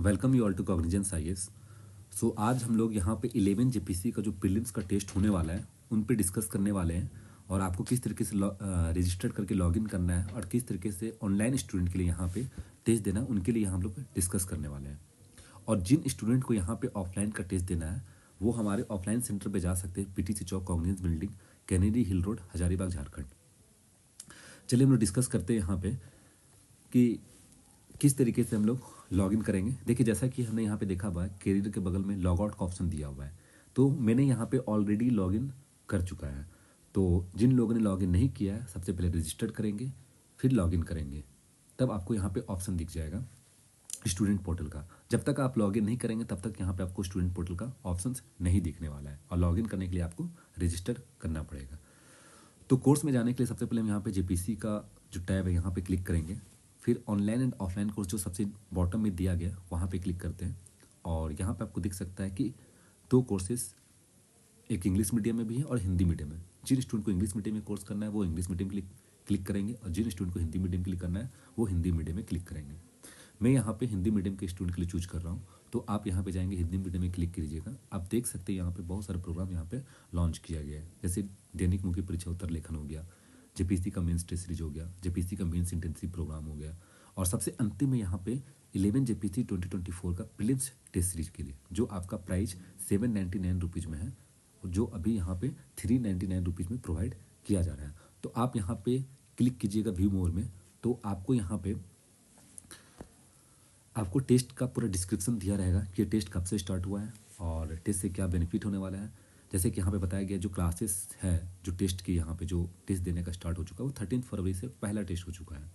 Welcome you all to Cognizance IAS. So आज हम लोग यहाँ पे 11 जेपीसी का जो प्रीलिम्स का टेस्ट होने वाला है उन पे डिस्कस करने वाले हैं और आपको किस तरीके से रजिस्टर करके लॉगिन करना है और किस तरीके से ऑनलाइन स्टूडेंट के लिए यहाँ पे टेस्ट देना है उनके लिए हम लोग डिस्कस करने वाले हैं। और जिन स्टूडेंट को यहाँ पे ऑफलाइन का टेस्ट देना है वो हमारे ऑफलाइन सेंटर पे जा सकते हैं, पीटीसी चौक, कॉग्निजेंस बिल्डिंग, कैनेडी हिल रोड, हजारीबाग, झारखंड। चलिए हम लोग डिस्कस करते हैं यहाँ पे कि किस तरीके से हम लोग लॉगिन करेंगे। देखिए जैसा कि हमने यहाँ पे देखा हुआ है कैरियर के बगल में लॉग आउट का ऑप्शन दिया हुआ है, तो मैंने यहाँ पे ऑलरेडी लॉगिन कर चुका है। तो जिन लोगों ने लॉगिन नहीं किया है सबसे पहले रजिस्टर करेंगे, फिर लॉगिन करेंगे, तब आपको यहाँ पे ऑप्शन दिख जाएगा स्टूडेंट पोर्टल का। जब तक आप लॉगिन नहीं करेंगे तब तक यहाँ पे आपको स्टूडेंट पोर्टल का ऑप्शन नहीं दिखने वाला है और लॉगिन करने के लिए आपको रजिस्टर करना पड़ेगा। तो कोर्स में जाने के लिए सबसे पहले हम यहाँ पे जेपीसी का जो टैब है यहाँ पे क्लिक करेंगे, फिर ऑनलाइन एंड ऑफलाइन कोर्स जो सबसे बॉटम में दिया गया वहाँ पे क्लिक करते हैं और यहाँ पे आपको दिख सकता है कि दो कोर्सेज, एक इंग्लिश मीडियम में भी है और हिंदी मीडियम में। जिन स्टूडेंट को इंग्लिश मीडियम में कोर्स करना है वो इंग्लिश मीडियम क्लिक करेंगे और जिन स्टूडेंट को हिंदी मीडियम क्लिक करना है वो हिंदी मीडियम में क्लिक करेंगे। मैं यहाँ पे हिंदी मीडियम के स्टूडेंट के लिए चूज कर रहा हूँ, तो आप यहाँ पे जाएंगे, हिंदी मीडियम में क्लिक कीजिएगा। आप देख सकते हैं यहाँ पे बहुत सारे प्रोग्राम यहाँ पे लॉन्च किया गया है, जैसे दैनिक मुखी परीक्षा उत्तर लेखन हो गया, जेपीसी का मेंस टेस्ट सीरीज हो गया, जेपीसी का मेंस इंटेंसिव प्रोग्राम हो गया और सबसे अंतिम में यहाँ पे 11 जेपीसी 2024 का प्रीलिम्स टेस्ट सीरीज के लिए जो आपका प्राइस 799 रुपीज़ में है, जो अभी यहाँ पे 399 रुपीज़ में प्रोवाइड किया जा रहा है। तो आप यहाँ पे क्लिक कीजिएगा व्यू मोर में, तो आपको यहाँ पे आपको टेस्ट का पूरा डिस्क्रिप्शन दिया रहेगा कि टेस्ट कब से स्टार्ट हुआ है और टेस्ट से क्या बेनिफिट होने वाला है। जैसे कि यहाँ पे बताया गया जो क्लासेस है, जो टेस्ट की यहाँ पे जो टेस्ट देने का स्टार्ट हो चुका है वो 13 फरवरी से पहला टेस्ट हो चुका है।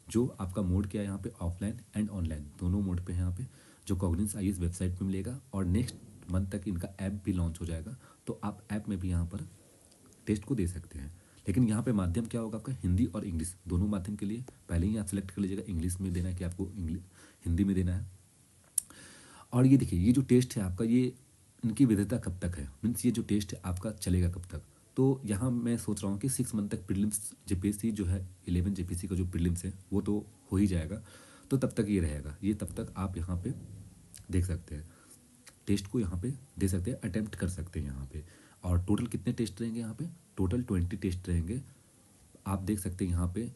जो आपका मोड क्या है यहाँ पे ऑफलाइन एंड ऑनलाइन दोनों मोड पे है यहाँ पे, जो कॉग्निजेंस आईएएस वेबसाइट पे मिलेगा और नेक्स्ट मंथ तक इनका ऐप भी लॉन्च हो जाएगा, तो आप ऐप में भी यहाँ पर टेस्ट को दे सकते हैं। लेकिन यहाँ पे माध्यम क्या होगा आपका, हिंदी और इंग्लिश दोनों माध्यम के लिए पहले ही आप सेलेक्ट कर लीजिएगा इंग्लिश में देना है कि आपको हिंदी में देना है। और ये देखिए ये जो टेस्ट है आपका, ये इनकी वैधता कब तक है, मीन्स ये जो टेस्ट है आपका चलेगा कब तक। तो यहाँ मैं सोच रहा हूँ कि 6 मंथ तक प्रीलिम्स जेपीसी जो है 11 जेपीसी का जो प्रीलिम्स है वो तो हो ही जाएगा, तो तब तक ये रहेगा, ये तब तक आप यहाँ पे देख सकते हैं टेस्ट को यहाँ पे दे सकते हैं, अटैम्प्ट कर सकते हैं यहाँ पे। और टोटल कितने टेस्ट रहेंगे यहाँ पे, टोटल 20 टेस्ट रहेंगे। आप देख सकते हैं यहाँ पे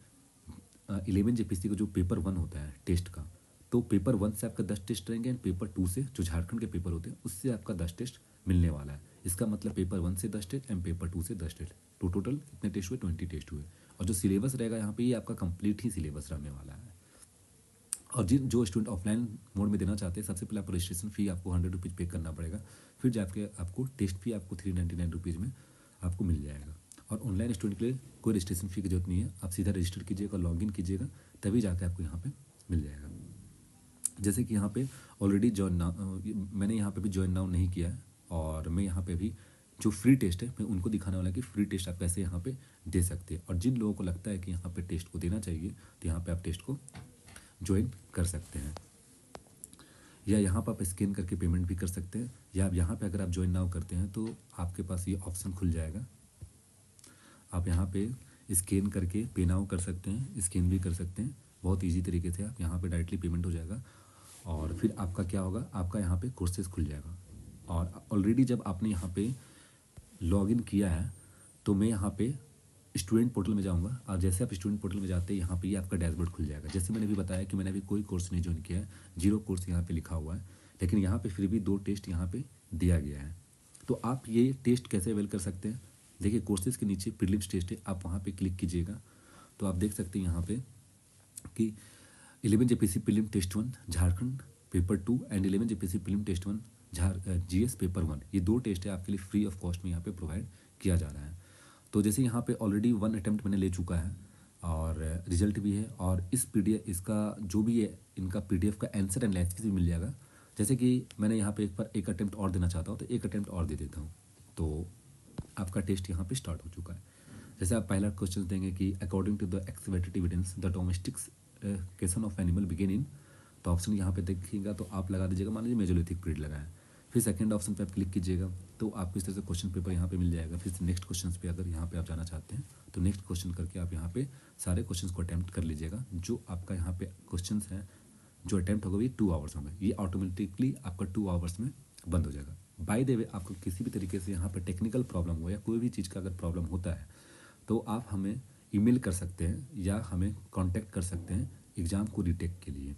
11 जेपीसी का जो पेपर 1 होता है टेस्ट का, तो पेपर 1 से आपका 10 टेस्ट रहेंगे एंड पेपर 2 से जो झारखंड के पेपर होते हैं उससे आपका 10 टेस्ट मिलने वाला है। इसका मतलब पेपर 1 से 10 टेस्ट एंड पेपर 2 से 10 टेस्ट, तो टोटल कितने टेस्ट हुए, 20 टेस्ट हुए। और जो सिलेबस रहेगा यहाँ पे ये आपका कंप्लीट ही सिलेबस रहने वाला है। और जो स्टूडेंट ऑफलाइन मोड में देना चाहते हैं सबसे पहले आपको रजिस्ट्रेशन फ़ी आपको 100 रुपीज़ पे करना पड़ेगा, फिर जाके आपको टेस्ट फी आपको 399 रुपीज़ में आपको मिल जाएगा। और ऑनलाइन स्टूडेंट के लिए कोई रजिस्ट्रेशन फ़ी की जरूरत नहीं है, आप सीधा रजिस्टर कीजिएगा, लॉगिन कीजिएगा, तभी जाके आपको यहाँ पे मिल जाएगा। जैसे कि यहाँ पे ऑलरेडी मैंने यहाँ पे भी ज्वाइन नाउ नहीं किया है और मैं यहाँ पे भी जो फ्री टेस्ट है मैं उनको दिखाने वाला कि फ्री टेस्ट आप कैसे यहाँ पे दे सकते हैं। और जिन लोगों को लगता है कि यहाँ पे टेस्ट को देना चाहिए तो यहाँ पे आप टेस्ट को ज्वाइन कर सकते हैं, या यहाँ पर आप स्कैन करके पेमेंट भी कर सकते हैं, या आप यहाँ पे अगर आप ज्वाइन नाउ करते हैं तो आपके पास ये ऑप्शन खुल जाएगा, आप यहाँ पे स्कैन करके पे नाउ कर सकते हैं, स्कैन भी कर सकते हैं, बहुत इजी तरीके से आप यहाँ पे डायरेक्टली पेमेंट हो जाएगा। और फिर आपका क्या होगा, आपका यहाँ पे कोर्सेज खुल जाएगा। और ऑलरेडी जब आपने यहाँ पे लॉगिन किया है तो मैं यहाँ पे स्टूडेंट पोर्टल में जाऊँगा और जैसे आप स्टूडेंट पोर्टल में जाते हैं यहाँ पे ये आपका डैशबोर्ड खुल जाएगा। जैसे मैंने भी बताया कि मैंने अभी कोई कोर्स नहीं ज्वाइन किया है, 0 कोर्स यहाँ पे लिखा हुआ है, लेकिन यहाँ पे फिर भी 2 टेस्ट यहाँ पे दिया गया है। तो आप ये टेस्ट कैसे अवेल कर सकते हैं, देखिए कोर्सेज के नीचे प्रीलिम्स टेस्ट है, आप वहाँ पे क्लिक कीजिएगा तो आप देख सकते हैं यहाँ पे कि 11 JPC prelim test 1 Jharkhand paper 2 and 11 JPC prelim test 1 GS paper 1, ये 2 टेस्ट है आपके लिए फ्री ऑफ कॉस्ट में यहाँ पे प्रोवाइड किया जा रहा है। तो जैसे यहाँ पे ऑलरेडी 1 अटैम्प्ट मैंने ले चुका है और रिजल्ट भी है, और इस पीडीएफ इसका जो भी है इनका पीडीएफ का आंसर एनालिसिस भी मिल जाएगा। जैसे कि मैंने यहाँ पे एक अटैम्प्ट और देना चाहता हूँ तो एक अटैम्प्ट और दे देता हूँ, तो आपका टेस्ट यहाँ पे स्टार्ट हो चुका है। जैसे आप पहला क्वेश्चन देंगे कि according to the excavated evidence the domestication of animal begin in, तो ऑप्शन यहाँ पे देखिएगा तो आप लगा दीजिएगा, मान लीजिए मेजोलिथिक पीरियड लगाएं, फिर सेकंड ऑप्शन पे आप क्लिक कीजिएगा तो आपको इस तरह से क्वेश्चन पेपर यहाँ पे मिल जाएगा। फिर नेक्स्ट क्वेश्चन पे अगर यहाँ पे आप जाना चाहते हैं तो नेक्स्ट क्वेश्चन करके आप यहाँ पे सारे क्वेश्चंस को अटैम्प्ट कर लीजिएगा। जो आपका यहाँ पे क्वेश्चंस हैं जो अटैम्प्ट होगा ये 2 आवर्स होंगे, ये ऑटोमेटिकली आपका 2 आवर्स में बंद हो जाएगा। बाय द वे आपको किसी भी तरीके से यहाँ पे टेक्निकल प्रॉब्लम हो या कोई भी चीज़ का अगर प्रॉब्लम होता है तो आप हमें ईमेल कर सकते हैं या हमें कांटेक्ट कर सकते हैं एग्ज़ाम को रीटेक के लिए।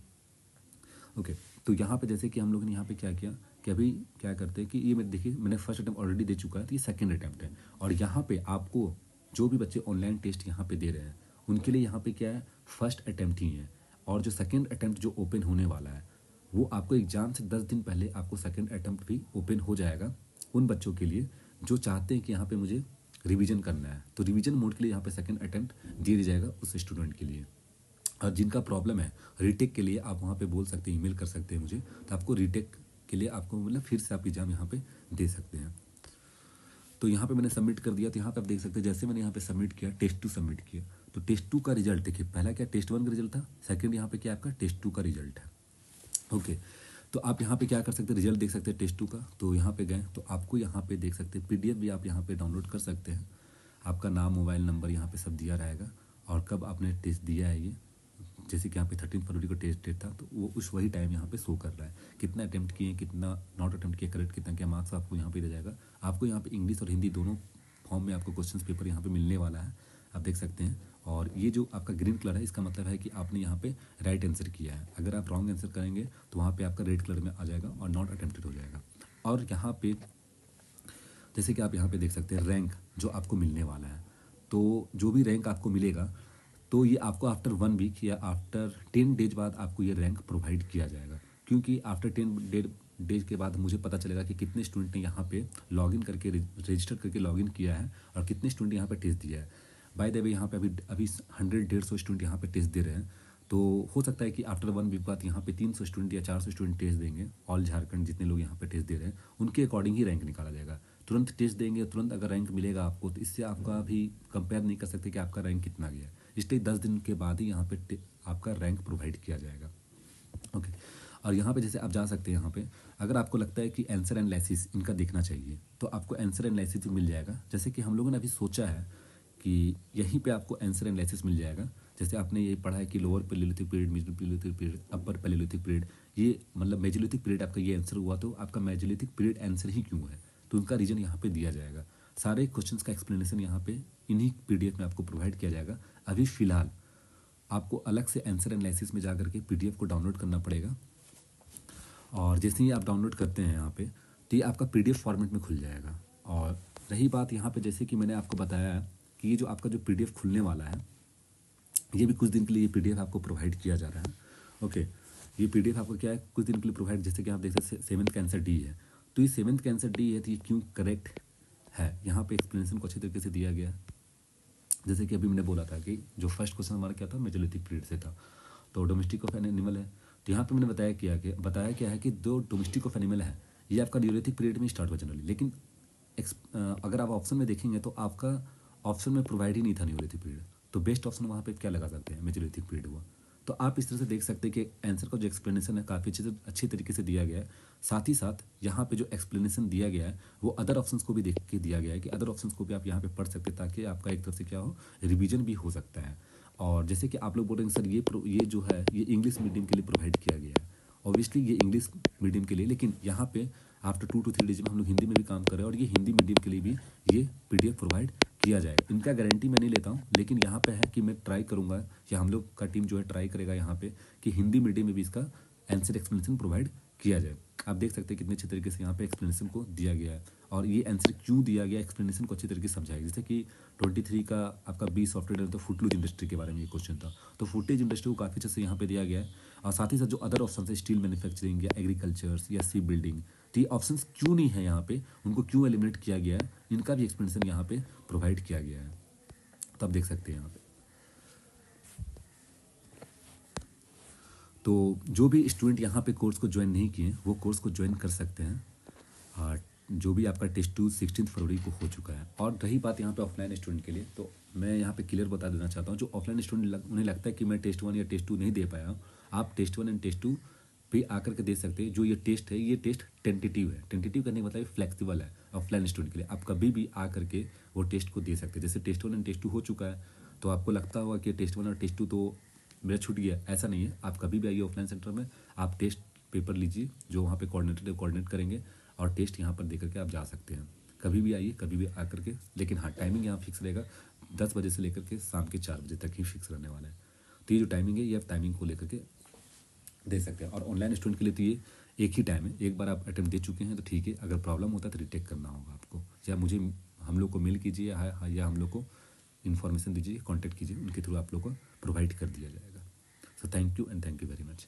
ओके, तो यहाँ पे जैसे कि हम लोगों ने यहाँ पे क्या किया कि अभी क्या करते हैं कि ये मैं देखिए मैंने फर्स्ट अटैम्प्ट ऑलरेडी दे चुका है, तो ये सेकंड अटैम्प्ट है। और यहाँ पे आपको जो भी बच्चे ऑनलाइन टेस्ट यहाँ पे दे रहे हैं उनके लिए यहाँ पे क्या है, फर्स्ट अटैम्प्ट ही है। और जो सेकंड अटैम्प्ट जो ओपन होने वाला है वो आपको एग्ज़ाम से 10 दिन पहले आपको सेकंड अटैम्प्ट भी ओपन हो जाएगा उन बच्चों के लिए जो चाहते हैं कि यहाँ पे मुझे रिवीजन करना है। तो रिवीजन मोड के लिए यहाँ पे सेकंड अटैम्प्ट दे दिया जाएगा उस स्टूडेंट के लिए। और जिनका प्रॉब्लम है रीटेक के लिए आप वहाँ पे बोल सकते हैं, ईमेल कर सकते हैं मुझे, तो आपको रीटेक के लिए आपको मतलब फिर से आप एग्ज़ाम यहाँ पे दे सकते हैं। तो यहाँ पे मैंने सबमिट कर दिया, तो यहाँ पे आप देख सकते हैं जैसे मैंने यहाँ पे सबमिट किया, टेस्ट 2 सबमिट किया, तो टेस्ट 2 का रिजल्ट देखिए, पहला क्या टेस्ट 1 का रिजल्ट था, सेकंड यहाँ पे क्या आपका टेस्ट 2 का रिजल्ट है। ओके, तो आप यहाँ पे क्या कर सकते हैं, रिजल्ट देख सकते हैं टेस्ट 2 का। तो यहाँ पे गए तो आपको यहाँ पे देख सकते हैं PDF भी आप यहाँ पे डाउनलोड कर सकते हैं। आपका नाम, मोबाइल नंबर यहाँ पे सब दिया रहेगा और कब आपने टेस्ट दिया है ये, जैसे कि यहाँ पे 13 फरवरी को टेस्ट डेट था तो वो उस वही टाइम यहाँ पे शो कर रहा है, कितना अटैम्प्ट किए, कितना नॉट अटैम्प्ट किया, करेक्ट कितना क्या मार्क्स आपको यहाँ पे दे जाएगा। आपको यहाँ पे इंग्लिश और हिंदी दोनों फॉर्म में आपको क्वेश्चन पेपर यहाँ पे मिलने वाला है, आप देख सकते हैं। और ये जो आपका ग्रीन कलर है इसका मतलब है कि आपने यहाँ पे राइट आंसर किया है। अगर आप रॉन्ग आंसर करेंगे तो वहाँ पे आपका रेड कलर में आ जाएगा और नॉट अटेम्प्टेड हो जाएगा। और यहाँ पे जैसे कि आप यहाँ पे देख सकते हैं रैंक जो आपको मिलने वाला है, तो जो भी रैंक आपको मिलेगा तो ये आपको आफ्टर 1 वीक या आफ्टर 10 डेज बाद आपको ये रैंक प्रोवाइड किया जाएगा। क्योंकि आफ्टर 10 डेज के बाद मुझे पता चलेगा कि कितने स्टूडेंट ने यहाँ पे लॉगिन करके रजिस्टर करके लॉगिन किया है और कितने स्टूडेंट यहाँ पे टेस्ट दिया है। बाय द वे यहाँ पे अभी 100-150 स्टूडेंट यहाँ पे टेस्ट दे रहे हैं, तो हो सकता है कि आफ्टर 1 वीक बाद यहाँ पे 300 स्टूडेंट या 400 स्टूडेंट टेस्ट देंगे। ऑल झारखंड जितने लोग यहाँ पे टेस्ट दे रहे हैं उनके अकॉर्डिंग ही रैंक निकाला जाएगा। तुरंत टेस्ट देंगे, तुरंत अगर रैंक मिलेगा आपको तो इससे आपका भी कंपेयर नहीं कर सकते कि आपका रैंक कितना गया है, इसलिए 10 दिन के बाद ही यहाँ पे आपका रैंक प्रोवाइड किया जाएगा। ओके, और यहाँ पे जैसे आप जा सकते हैं, यहाँ पे अगर आपको लगता है कि आंसर एनालिसिस इनका देखना चाहिए तो आपको आंसर एनालिसिस भी मिल जाएगा। जैसे कि हम लोगों ने अभी सोचा है कि यहीं पे आपको आंसर एनालिसिस मिल जाएगा। जैसे आपने ये पढ़ा है कि lower Palaeolithic period, middle Palaeolithic period, अपर पैलियोलिथिक पीरियड, ये मतलब मेजोलिथिक पीरियड आपका ये आंसर हुआ, तो आपका मेजोलिथिक पीरियड आंसर ही क्यों है, तो उनका रीजन यहाँ पे दिया जाएगा। सारे क्वेश्चंस का एक्सप्लेनेशन यहाँ पे इन्हीं PDF में आपको प्रोवाइड किया जाएगा। अभी फ़िलहाल आपको अलग से आंसर एनालिसिस में जा करके PDF को डाउनलोड करना पड़ेगा, और जैसे ही आप डाउनलोड करते हैं यहाँ पे तो ये आपका PDF फॉर्मेट में खुल जाएगा। और रही बात यहाँ पे जैसे कि मैंने आपको बताया कि ये जो आपका जो PDF खुलने वाला है ये भी कुछ दिन के लिए ये PDF आपको प्रोवाइड किया जा रहा है। ओके, ये PDF आपको क्या है, कुछ दिन के लिए प्रोवाइड, जैसे कि आप देख सकते हैं 7th का आंसर डी है, तो ये 7th का आंसर डी है तो ये क्यों करेक्ट है, यहाँ पे एक्सप्लेनेशन को अच्छे तरीके से दिया गया है। जैसे कि अभी मैंने बोला था कि जो फर्स्ट क्वेश्चन हमारा क्या था, मेजोलिथिक पीरियड से था, तो डोमेस्टिक ऑफ एनिमल है, तो यहाँ पे मैंने बताया क्या है कि दो डोमेस्टिक ऑफ एनिमल है ये आपका न्यूलिथिक पीरियड में स्टार्ट हुआ जनरली, लेकिन अगर आप ऑप्शन में देखेंगे तो आपका ऑप्शन में प्रोवाइड ही नहीं था न्यूलिथिक पीरियड, तो बेस्ट ऑप्शन वहाँ पे क्या लगा सकते हैं, मेजोलिथिक पीरियड हुआ। तो आप इस तरह से देख सकते हैं कि आंसर का जो एक्सप्लेनेशन है काफ़ी अच्छी तरीके से दिया गया है। साथ ही साथ यहाँ पे जो एक्सप्लेनेशन दिया गया है वो अदर ऑप्शंस को भी देख के दिया गया है कि अदर ऑप्शंस को भी आप यहाँ पे पढ़ सकते हैं, ताकि आपका एक तरफ से क्या हो, रिवीजन भी हो सकता है। और जैसे कि आप लोग बोल रहे हैं सर ये जो है ये इंग्लिश मीडियम के लिए प्रोवाइड किया गया है, ऑब्वियसली ये इंग्लिश मीडियम के लिए, लेकिन यहाँ पे आफ्टर 2 to 3 डेज में हम लोग हिंदी में भी काम कर रहे हैं और ये हिंदी मीडियम के लिए भी ये PDF प्रोवाइड किया जाएगा। इनका गारंटी मैं नहीं लेता हूँ, लेकिन यहाँ पे है कि मैं ट्राई करूँगा या हम लोग का टीम जो है ट्राई करेगा यहाँ पे कि हिंदी मीडियम में भी इसका आंसर एक्सप्लेनेशन प्रोवाइड किया जाए। आप देख सकते हैं कितने अच्छे तरीके से यहाँ पे एक्सप्लेनेशन को दिया गया है, और ये आंसर क्यों दिया गया एक्सप्लेनेशन को अच्छी तरीके से समझाया। जैसे कि 23 का आपका B सॉफ्टवेयर तो फुटलूज इंडस्ट्री के बारे में ये क्वेश्चन था, तो फुटेज इंडस्ट्री को काफ़ी अच्छे से यहाँ पे दिया गया है। और साथ ही साथ जो अदर ऑप्शन है, स्टील मैन्युफैक्चरिंग या एग्रीकल्चर या सी बिल्डिंग, तो ये ऑप्शन क्यों नहीं है यहाँ पे, उनको क्यों एलिमिनेट किया गया है, इनका भी एक्सप्लेनेशन यहाँ पे प्रोवाइड किया गया है। तो आप देख सकते हैं यहाँ पे, तो जो भी स्टूडेंट यहाँ पे कोर्स को ज्वाइन नहीं किए वो कोर्स को ज्वाइन कर सकते हैं। और जो भी आपका टेस्ट 2 16 फरवरी को हो चुका है। और रही बात यहाँ पे ऑफलाइन स्टूडेंट के लिए, तो मैं यहाँ पे क्लियर बता देना चाहता हूँ, जो ऑफलाइन स्टूडेंट उन्हें लगता है कि मैं टेस्ट 1 या टेस्ट 2 नहीं दे पाया हूँ, आप टेस्ट 1 एंड टेस्ट 2 पे आकर के दे सकते हैं। जो ये टेस्ट है ये टेस्ट टेंटेटिव है, टेंटेटिव करने का मतलब फ्लेक्सिबल है ऑफलाइन स्टूडेंट के लिए, आप कभी भी आ करके वो टेस्ट को दे सकते हैं। जैसे टेस्ट 1 एंड टेस्ट 2 हो चुका है तो आपको लगता होगा कि टेस्ट 1 और टेस्ट 2 तो मेरा छूट गया, ऐसा नहीं है। आप कभी भी आइए ऑफलाइन सेंटर में, आप टेस्ट पेपर लीजिए, जो वहाँ पे कोऑर्डिनेटर कोऑर्डिनेट करेंगे, और टेस्ट यहाँ पर दे करके आप जा सकते हैं। कभी भी आइए, कभी भी आ करके, लेकिन हाँ टाइमिंग यहाँ फिक्स रहेगा, 10 बजे से लेकर के शाम के 4 बजे तक ही फिक्स रहने वाला है। तो ये जो टाइमिंग है, ये आप टाइमिंग को लेकर के दे सकते हैं। और ऑनलाइन स्टूडेंट के लिए तो ये एक ही टाइम है, एक बार आप अटेम्प्ट दे चुके हैं तो ठीक है, अगर प्रॉब्लम होता है तो रिटेक करना होगा आपको, या मुझे हम लोग को मेल कीजिए, या हम लोग को इन्फॉर्मेशन दीजिए, कॉन्टैक्ट कीजिए, उनके थ्रू आप लोग को प्रोवाइड कर दिया जाएगा। So thank you and thank you very much.